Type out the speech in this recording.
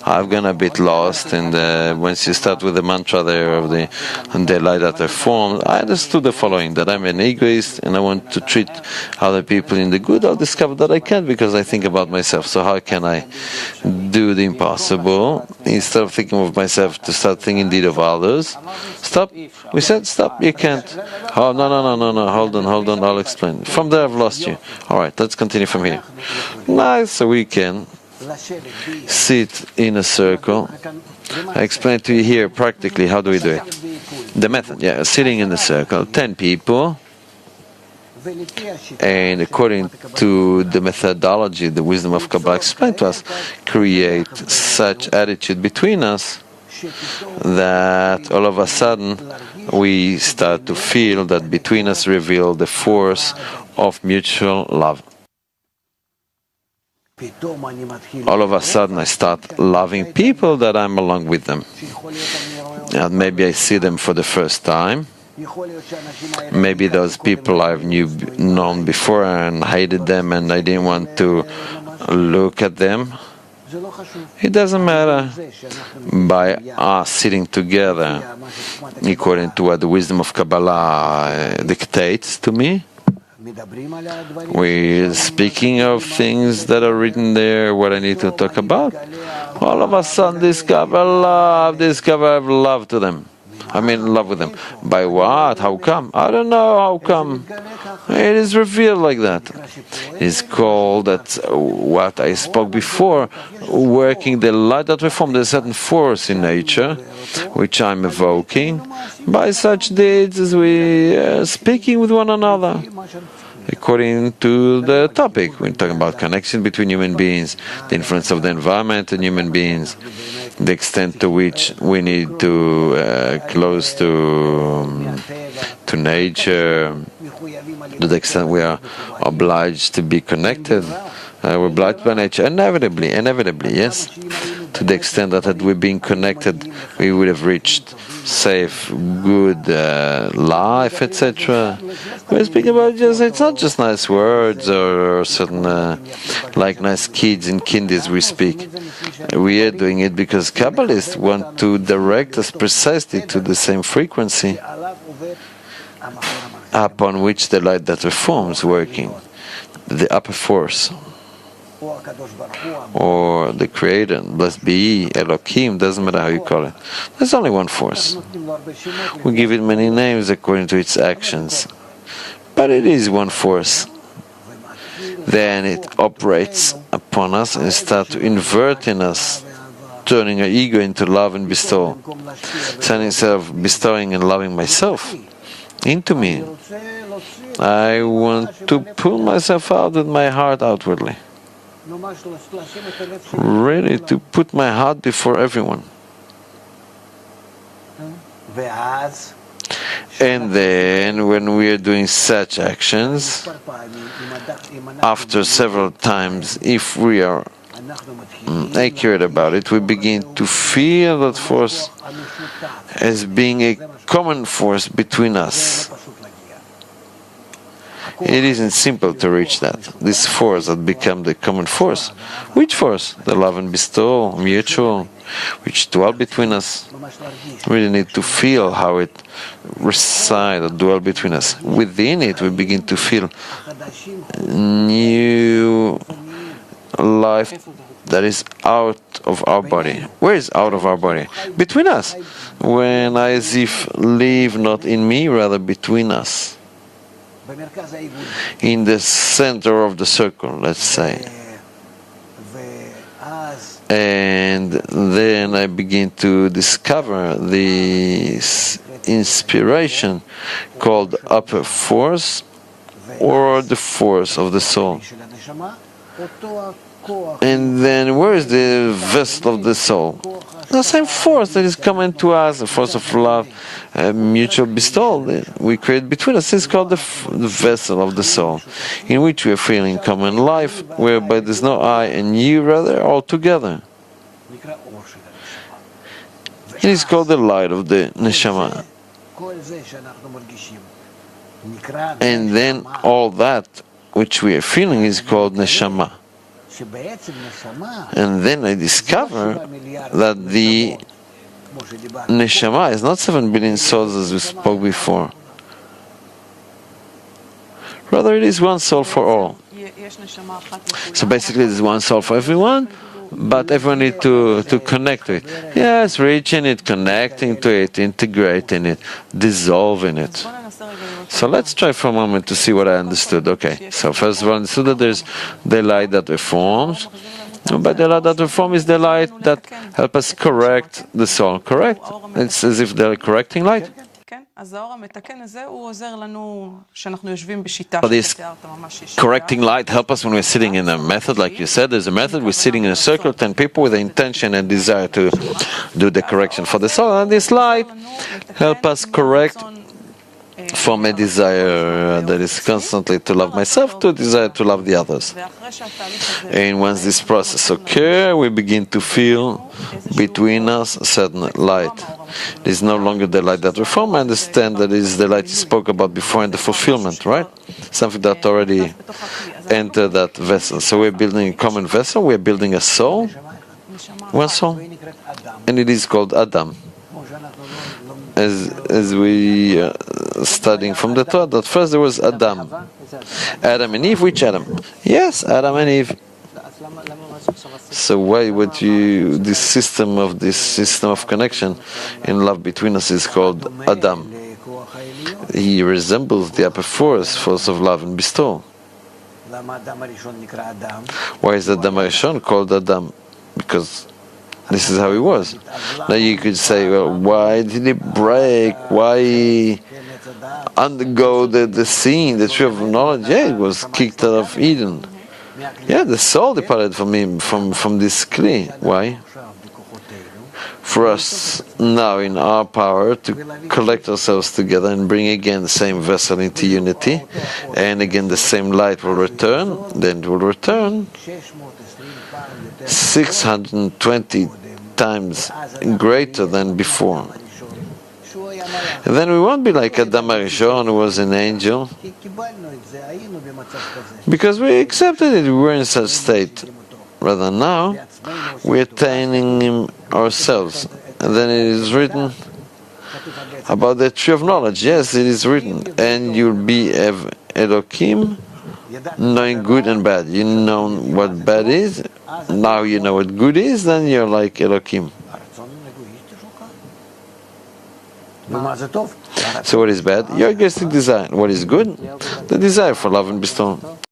I've gone a bit lost, and once you start with the mantra there of the light that I formed, I understood the following: that I'm an egoist and I want to treat other people in the good. I'll discover that I can't because I think about myself. So how can I do the impossible? Instead of thinking of myself, to start thinking indeed of others. Stop. We said stop. You can't. Oh, no. Hold on. I'll explain. From there I've lost you. All right, let's continue from here. Nice. So we can sit in a circle. I explained to you here practically how do we do it. The method, sitting in a circle, 10 people, and according to the methodology, the wisdom of Kabbalah explained to us, create such attitude between us that all of a sudden we start to feel that between us reveal the force of mutual love. All of a sudden I start loving people that I'm along with them. And maybe I see them for the first time. Maybe those people I've known before and hated them and I didn't want to look at them. It doesn't matter. By us sitting together, according to what the wisdom of Kabbalah dictates to me, we're speaking of things that are written there, what I need to talk about. All of a sudden discover love to them. I'm in love with them. By what? How come? I don't know how come. It is revealed like that. It's called that what I spoke before, working the light that we form. There's a certain force in nature, which I'm evoking by such deeds as we are speaking with one another. According to the topic, we're talking about connection between human beings, the influence of the environment on human beings, the extent to which we need to close to nature, to the extent we are obliged to be connected. We're obliged by nature, inevitably, yes. To the extent that had we been connected, we would have reached safe, good life, etc. We're speaking about it's not just nice words or certain like nice kids in kindies we speak. We are doing it because Kabbalists want to direct us precisely to the same frequency upon which the light that reforms working, the upper force, or the Creator, blessed be He, Elohim, doesn't matter how you call it. There's only one force. We give it many names according to its actions, but it is one force. Then it operates upon us and starts to invert in us, turning our ego into love and bestow. So instead of bestowing and loving myself into me, I want to pull myself out with my heart outwardly. Ready to put my heart before everyone. And then when we are doing such actions, after several times, if we are accurate about it, we begin to feel that force as being a common force between us. It isn't simple to reach that. This force that become the common force. Which force? The love and bestow, mutual, which dwell between us. We really need to feel how it resides or dwell between us. Within it, we begin to feel new life that is out of our body. Where is out of our body? Between us. When I as if live not in me, rather between us. In the center of the circle, let's say. And then I begin to discover this inspiration called upper force or the force of the soul. And then where is the vessel of the soul? The same force that is coming to us, the force of love, mutual bestowal we create between us. It's called the vessel of the soul, in which we are feeling common life, whereby there's no I and you, rather all together. It is called the light of the neshama. And then all that which we are feeling is called neshama. And then I discover that the neshama is not 7 billion souls as we spoke before. Rather, it is one soul for all. So basically, there's one soul for everyone, but everyone needs to connect to it. Yes, reaching it, connecting to it, integrating it, dissolving it. So let's try for a moment to see what I understood. Okay, so first of all, I understood that there's the light that reforms. But the light that reforms is the light that helps us correct the soul. Correct? It's as if they're correcting light. This correcting light helps us when we're sitting in a method, like you said. There's a method. We're sitting in a circle, 10 people with the intention and desire to do the correction for the soul. And this light helps us correct from a desire that is constantly to love myself to a desire to love the others. And once this process occurs, we begin to feel between us a certain light. It is no longer the light that reforms. I understand that it is the light you spoke about before in the fulfillment, right? Something that already entered that vessel. So we're building a common vessel, we're building a soul, one soul, and it is called Adam. As we studying from the Torah, that first there was Adam. Adam and Eve, which Adam? Yes, Adam and Eve. So why would you, this system of connection in love between us is called Adam. He resembles the upper force of love and bestowal. Why is Adam Arishon called Adam? Because this is how he was. Now you could say, well, why did he break? Why undergo the sin, the tree of knowledge? Yeah, he was kicked out of Eden. Yeah, the soul departed from him, from this Kli. Why? For us now in our power to collect ourselves together and bring again the same vessel into unity, and again the same light will return, then it will return 620 times greater than before. And then we won't be like Adam Arishon, who was an angel, because we accepted it, we were in such state. Rather now, we're attaining him ourselves. And then it is written about the tree of knowledge. Yes, it is written. And you'll be Elohim, knowing good and bad. You know what bad is, now you know what good is, then you're like Elohim. So what is bad? Your egoistic desire. What is good? The desire for love and bestowal.